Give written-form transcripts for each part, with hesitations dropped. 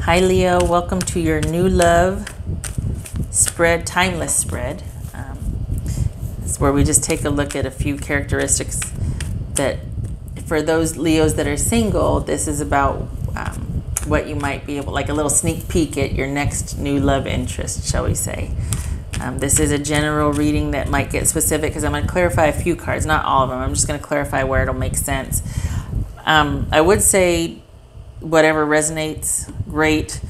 Hi Leo, welcome to your new love spread, timeless spread. It's where we just take a look at a few characteristics that, for those Leos that are single, this is about what you might be able, like a little sneak peek at your next new love interest, shall we say. This is a general reading that might get specific because I'm going to clarify a few cards, not all of them. I'm just going to clarify where it'll make sense. I would say whatever resonates, great.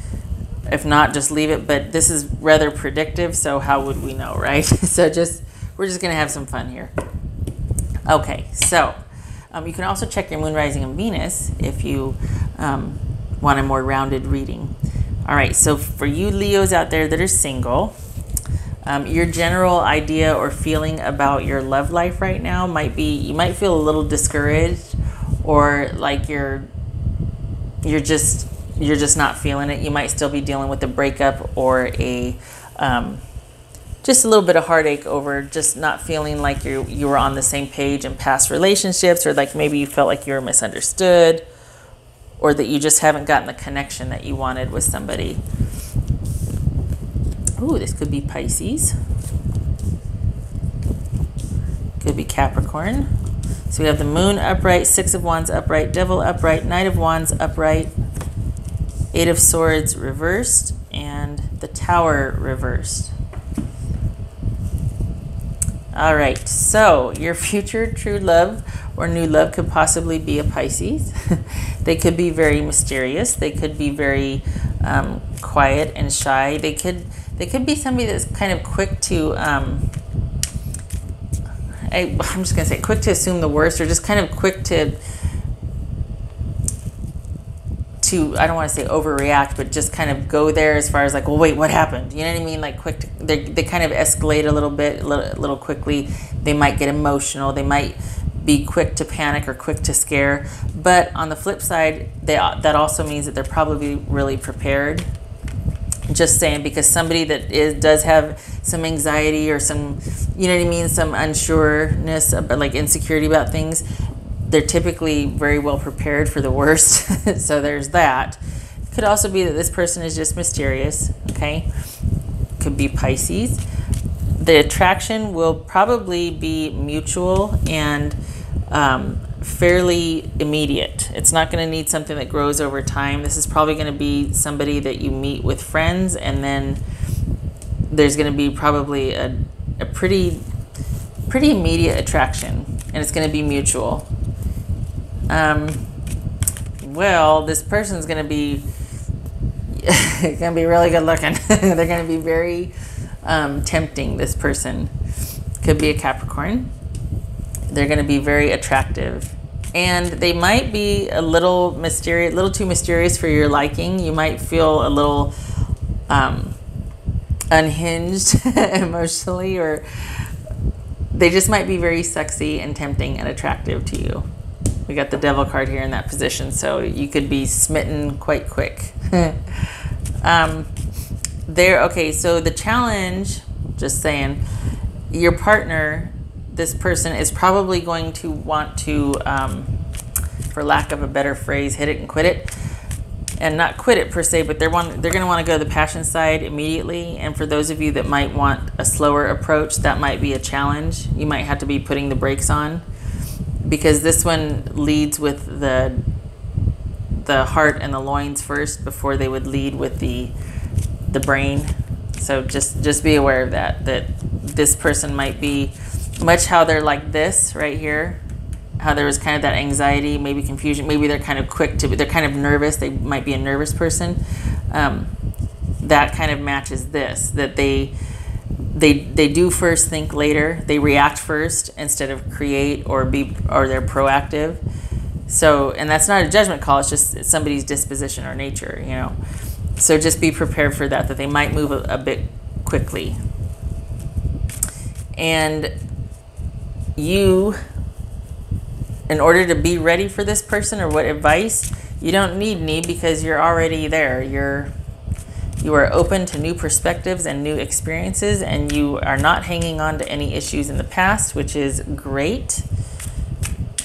If not, just leave it. But this is rather predictive, so how would we know, right? So we're just going to have some fun here. Okay, so you can also check your moon, rising, and Venus if you want a more rounded reading. All right, so for you Leos out there that are single, your general idea or feeling about your love life right now might be, you might feel a little discouraged, or like you're just not feeling it. You might still be dealing with a breakup or a just a little bit of heartache over just not feeling like you were on the same page in past relationships, or like maybe you felt like you were misunderstood, or that you just haven't gotten the connection that you wanted with somebody. Ooh, this could be Pisces. Could be Capricorn. So we have the Moon upright, Six of Wands upright, Devil upright, Knight of Wands upright, Eight of Swords reversed, and the Tower reversed. All right, so your future true love or new love could possibly be a Pisces. They could be very mysterious. They could be very quiet and shy. They could be somebody that's kind of quick to I'm just going to say quick to assume the worst, or just kind of quick to I don't want to say overreact, but just kind of go there as far as like, well, wait, what happened? You know what I mean? Like quick, they kind of escalate a little bit, a little quickly. They might get emotional. They might be quick to panic or quick to scare. But on the flip side, that also means that they're probably really prepared. Just saying, because somebody that does have some anxiety or some, you know what I mean, some unsureness, like insecurity about things, they're typically very well prepared for the worst. So there's that. It could also be that this person is just mysterious, okay? Could be Pisces. The attraction will probably be mutual and fairly immediate. It's not going to need something that grows over time. This is probably going to be somebody that you meet with friends, and then there's going to be probably a pretty immediate attraction, and it's going to be mutual. Well, this person's going to be really good looking. They're going to be very tempting. This person could be a Capricorn. They're going to be very attractive, and they might be a little too mysterious for your liking. You might feel a little unhinged emotionally, or they just might be very sexy and tempting and attractive to you. We got the Devil card here in that position, so you could be smitten quite quick. Okay, so the challenge, just saying, your partner, this person is probably going to want to, for lack of a better phrase, hit it and quit it. And not quit it per se, but they're going to want to go to the passion side immediately. And for those of you that might want a slower approach, that might be a challenge. You might have to be putting the brakes on, because this one leads with the heart and the loins first before they would lead with the brain. So just be aware of that this person might be much how they're like this right here, how there was kind of that anxiety, maybe confusion, maybe they're kind of they're kind of nervous. They might be a nervous person. That kind of matches this, that they do first, think later. They react first instead of create or they're proactive. So, and that's not a judgment call. It's just somebody's disposition or nature, you know. So just be prepared for that they might move a bit quickly. And you, in order to be ready for this person, or what advice, you don't need me, because you're already there. You are open to new perspectives and new experiences, and you are not hanging on to any issues in the past, which is great.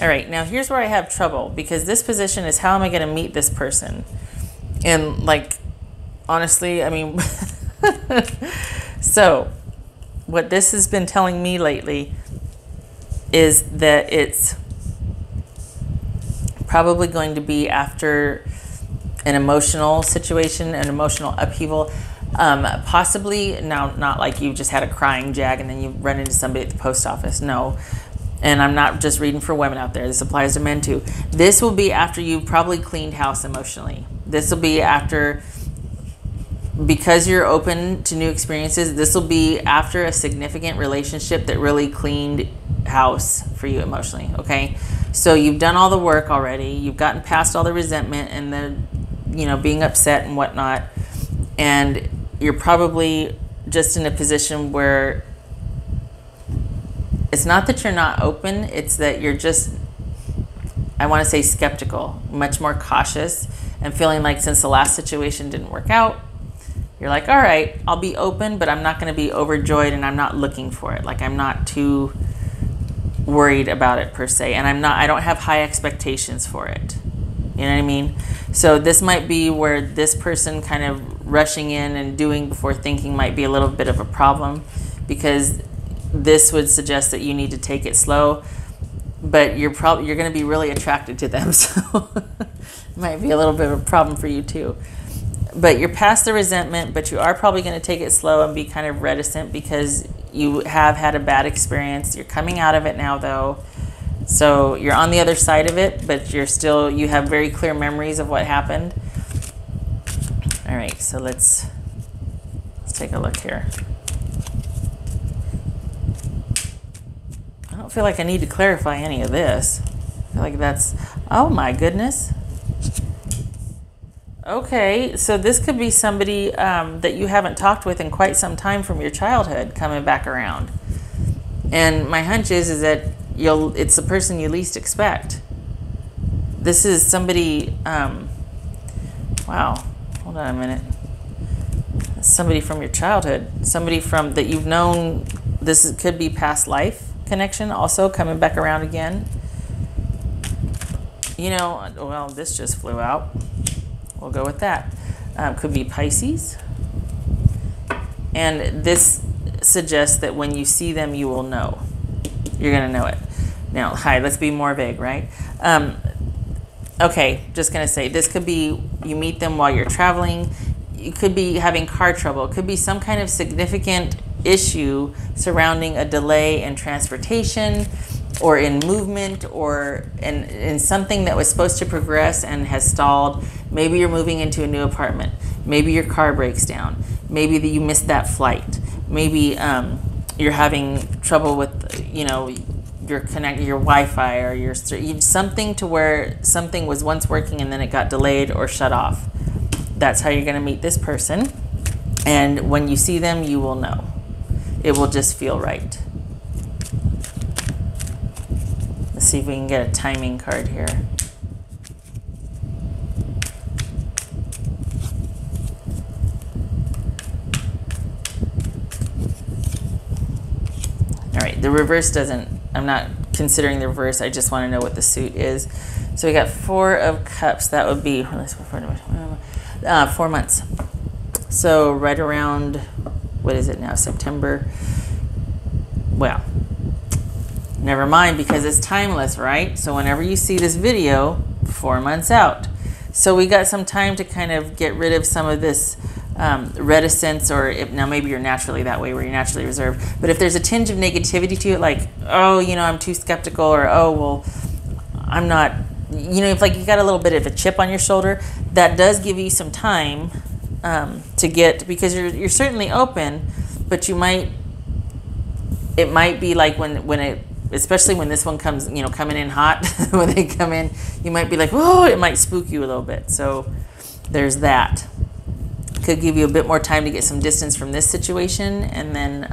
All right, now here's where I have trouble, because this position is, how am I going to meet this person? And like honestly, I mean, so what this has been telling me lately is that it's probably going to be after an emotional situation, an emotional upheaval. Possibly, now, not like you just had a crying jag and then you run into somebody at the post office. No. And I'm not just reading for women out there. This applies to men too. This will be after you've probably cleaned house emotionally. This will be after, because you're open to new experiences, this will be after a significant relationship that really cleaned house for you emotionally, okay? So you've done all the work already. You've gotten past all the resentment and the, being upset and whatnot. And you're probably just in a position where it's not that you're not open, it's that you're just, I want to say, skeptical, much more cautious, and feeling like since the last situation didn't work out, you're like, all right, I'll be open, but I'm not going to be overjoyed, and I'm not looking for it. Like, I'm not too worried about it per se, and I don't have high expectations for it. You know what I mean? So this might be where this person kind of rushing in and doing before thinking might be a little bit of a problem, because this would suggest that you need to take it slow, but you're going to be really attracted to them, so it might be a little bit of a problem for you too. But you're past the resentment, but you are probably going to take it slow and be kind of reticent because you have had a bad experience. You're coming out of it now, though, so you're on the other side of it, but you have very clear memories of what happened. All right, so let's take a look here. I don't feel like I need to clarify any of this. I feel like that's, oh my goodness. Okay, so this could be somebody that you haven't talked with in quite some time from your childhood coming back around. And my hunch is that it's the person you least expect. This is somebody, wow, hold on a minute. Somebody from your childhood, somebody that you've known. Could be past life connection also coming back around again. Well, this just flew out. We'll go with that. Could be Pisces. And this suggests that when you see them, you will know. You're going to know it. Now, let's be more vague, right? Okay, just going to say, this could be you meet them while you're traveling. You could be having car trouble. It could be some kind of significant issue surrounding a delay in transportation or in movement or in something that was supposed to progress and has stalled. Maybe you're moving into a new apartment. Maybe your car breaks down. Maybe you missed that flight. Maybe you're having trouble with, your Wi-Fi or something to where something was once working and then it got delayed or shut off. That's how you're going to meet this person. And when you see them, you will know. It will just feel right. Let's see if we can get a timing card here. All right, the reverse doesn't, I'm not considering the reverse. I just want to know what the suit is. So we got 4 of Cups. That would be 4 months. So right around, what is it now, September? Well, never mind, because it's timeless, right? So whenever you see this video, 4 months out. So we got some time to kind of get rid of some of this reticence, or now maybe you're naturally that way where you're naturally reserved, but if there's a tinge of negativity to it, like, oh, I'm too skeptical, or oh, well, I'm not, if like you got a little bit of a chip on your shoulder, that does give you some time to get, because you're certainly open, but it might be like especially when this one comes, coming in hot, when they come in, you might be like, oh, it might spook you a little bit. So there's that. Could give you a bit more time to get some distance from this situation, and then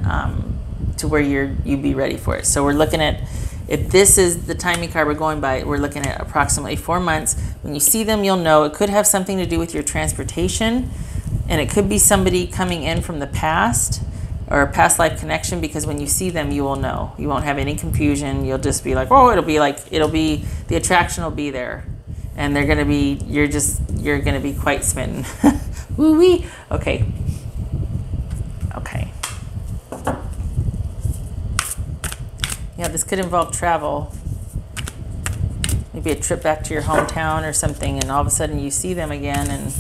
to where you'd be ready for it. So we're looking at, if this is the timing card we're going by, we're looking at approximately 4 months. When you see them, you'll know. It could have something to do with your transportation, and it could be somebody coming in from the past or a past life connection, because when you see them, you will know. You won't have any confusion. You'll just be like, oh, the attraction will be there. And you're going to be quite smitten. Woo-wee. Okay. Okay. Yeah, this could involve travel. Maybe a trip back to your hometown or something, and all of a sudden you see them again, and,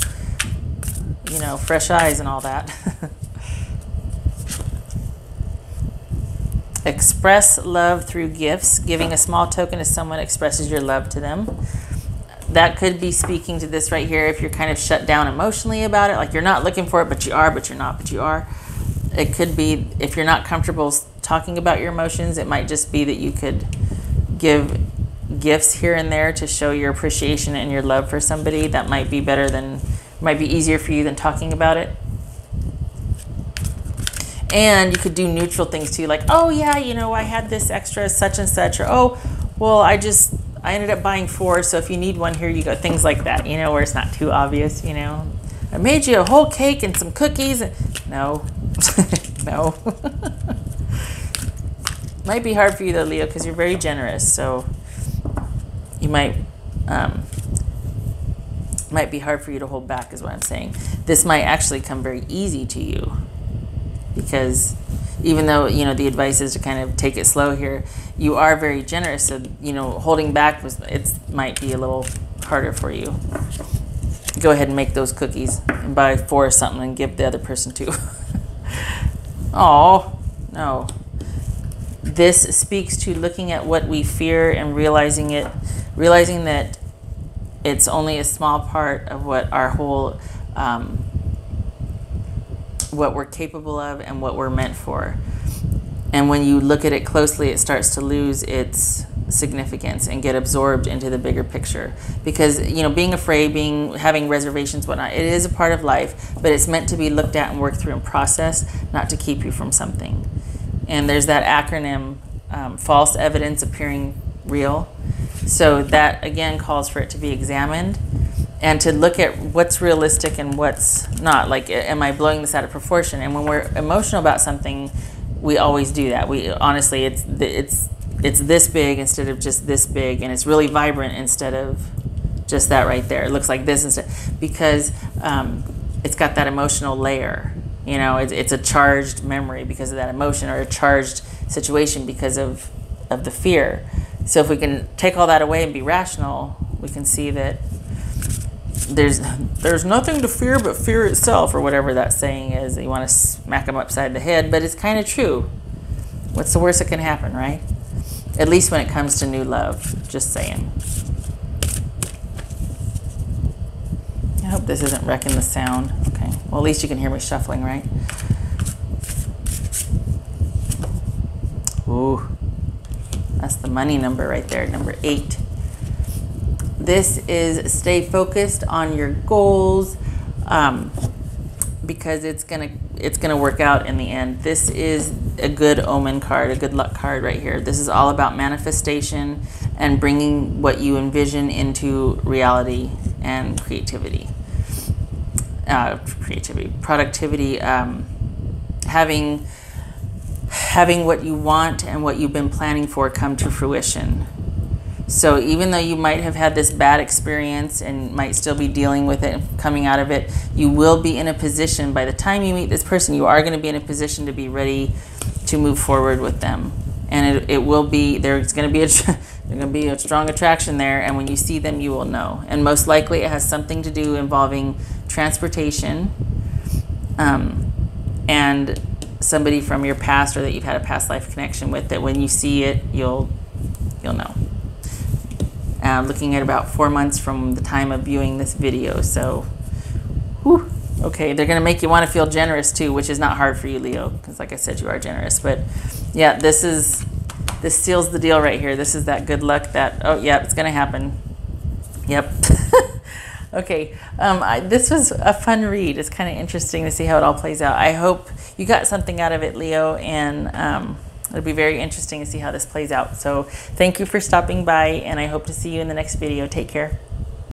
you know, fresh eyes and all that. Express love through gifts. Giving a small token to someone expresses your love to them. That could be speaking to this right here if you're kind of shut down emotionally about it, like you're not looking for it, but you are, but you're not, but you are. It could be if you're not comfortable talking about your emotions, it might just be that you could give gifts here and there to show your appreciation and your love for somebody. That might be better than, might be easier for you than talking about it. And you could do neutral things too, like, oh yeah, you know, I had this extra such and such, or oh, well, I ended up buying 4, so if you need one, here you go. Things like that, you know, where it's not too obvious, you know. I made you a whole cake and some cookies. No, no. Might be hard for you though, Leo, because you're very generous, so you might be hard for you to hold back is what I'm saying. This might actually come very easy to you, because even though, you know, the advice is to kind of take it slow here, you are very generous. So, you know, holding back might be a little harder for you. Go ahead and make those cookies and buy 4 or something and give the other person 2. Oh, no. This speaks to looking at what we fear and realizing that it's only a small part of what our whole what we're capable of and what we're meant for. And when you look at it closely, it starts to lose its significance and get absorbed into the bigger picture. Because, you know, being afraid, having reservations, whatnot, it is a part of life, but it's meant to be looked at and worked through and processed, not to keep you from something. And there's that acronym, false evidence appearing real. So that, again, calls for it to be examined and to look at what's realistic and what's not. Like, am I blowing this out of proportion? And when we're emotional about something, we always do that. We honestly, it's this big instead of just this big, and it's really vibrant instead of just that right there. It looks like this instead, because it's got that emotional layer. You know, it's a charged memory because of that emotion, or a charged situation because of the fear. So if we can take all that away and be rational, we can see that there's nothing to fear but fear itself, or whatever that saying is. You want to smack them upside the head, but it's kind of true. What's the worst that can happen, right? At least when it comes to new love. Just saying. I hope this isn't wrecking the sound. Okay. Well, at least you can hear me shuffling, right? Ooh. That's the money number right there, number 8. This is stay focused on your goals, because it's gonna work out in the end. This is a good omen card, a good luck card right here. This is all about manifestation and bringing what you envision into reality and creativity. Productivity, having what you want and what you've been planning for come to fruition. So even though you might have had this bad experience and might still be dealing with it and coming out of it, you will be in a position, by the time you meet this person, you are going to be in a position to be ready to move forward with them. And it will be, there's going to be a strong attraction there, and when you see them, you will know. And most likely it has something to do involving transportation, and somebody from your past, or that you've had a past life connection with, that when you see it, you'll know. Looking at about 4 months from the time of viewing this video. So, whew, okay, they're going to make you want to feel generous too, which is not hard for you, Leo, because like I said, you are generous. But yeah, this seals the deal right here. This is that good luck that, oh yeah, it's going to happen. Yep. Okay, this was a fun read. It's kind of interesting to see how it all plays out. I hope you got something out of it, Leo, and it'll be very interesting to see how this plays out. So thank you for stopping by, and I hope to see you in the next video. Take care.